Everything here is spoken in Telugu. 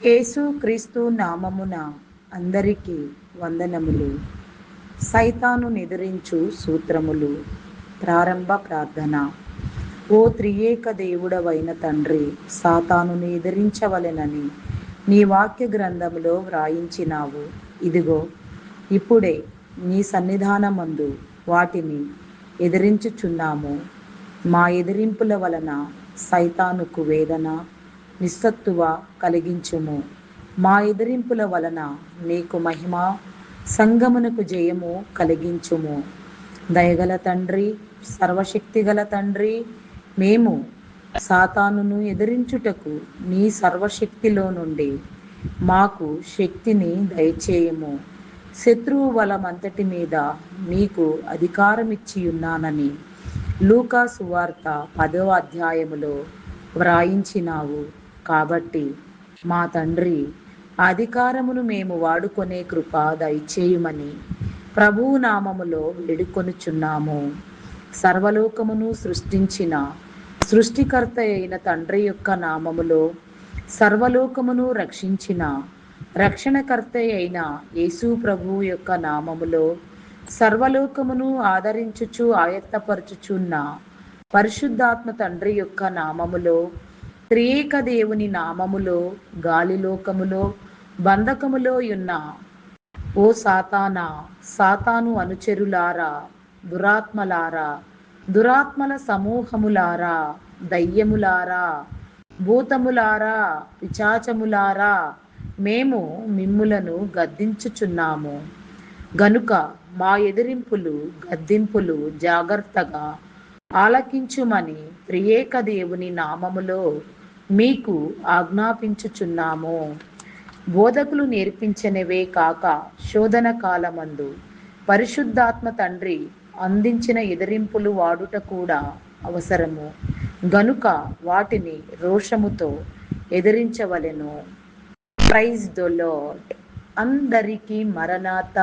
యేసు క్రీస్తు నామమున అందరికీ వందనములు. సైతాను నిద్రించు సూత్రములు. ప్రారంభ ప్రార్థన. ఓ త్రియేక దేవుడవైన తండ్రి, సాతానుని ఎదిరించవలెనని నీ వాక్య గ్రంథములో వ్రాయించినావు. ఇదిగో ఇప్పుడే నీ సన్నిధానమందు వాటిని ఎదిరించుచున్నాము. మా ఎదిరింపుల వలన సైతానుకు వేదన, నిస్సత్తువ కలిగించుము. మా ఎదిరింపుల వలన నీకు మహిమ, సంగమునకు జయము కలిగించుము. దయగల తండ్రి, సర్వశక్తిగల తండ్రి, మేము సాతానును ఎదిరించుటకు నీ సర్వశక్తిలో నుండి మాకు శక్తిని దయచేయము. శత్రువు బలమంతటి మీద నీకు అధికారం ఇచ్చి ఉన్నానని లూకా సువార్త 10వ అధ్యాయములో వ్రాయించినావు. కాబట్టి మా తండ్రి, అధికారమును మేము వాడుకొనే కృప దయచేయుమని ప్రభువు నామములో వేడుకొనుచున్నాము. సర్వలోకమును సృష్టించిన సృష్టికర్త అయిన తండ్రి యొక్క నామములో, సర్వలోకమును రక్షించిన రక్షణకర్త అయిన యేసు ప్రభువు యొక్క నామములో, సర్వలోకమును ఆదరించుచు ఆయత్తపరచుచున్న పరిశుద్ధాత్మ తండ్రి యొక్క నామములో, త్రియేక దేవుని నామములో, గాలిలోకములో బంధకములో ఉన్న ఓ సాతానా, సాతాను అనుచరులారా, దురాత్మలారా, దురాత్మల సమూహములారా, దయ్యములారా, భూతములారా, పిశాచములారా, మేము మిమ్ములను గద్దించుచున్నాము. గనుక మా ఎదిరింపులు, గద్దింపులు జాగ్రత్తగా ఆలకించుమని త్రియేక దేవుని నామములో మీకు ఆజ్ఞాపించుచున్నాము. బోధకులు నేర్పించనివే కాక శోధన కాలమందు పరిశుద్ధాత్మ తండ్రి అందించిన ఎదిరింపులు వాడుట కూడా అవసరము. గనుక వాటిని రోషముతో ఎదిరించవలెను. Praise the Lord. అందరికీ మరణాత.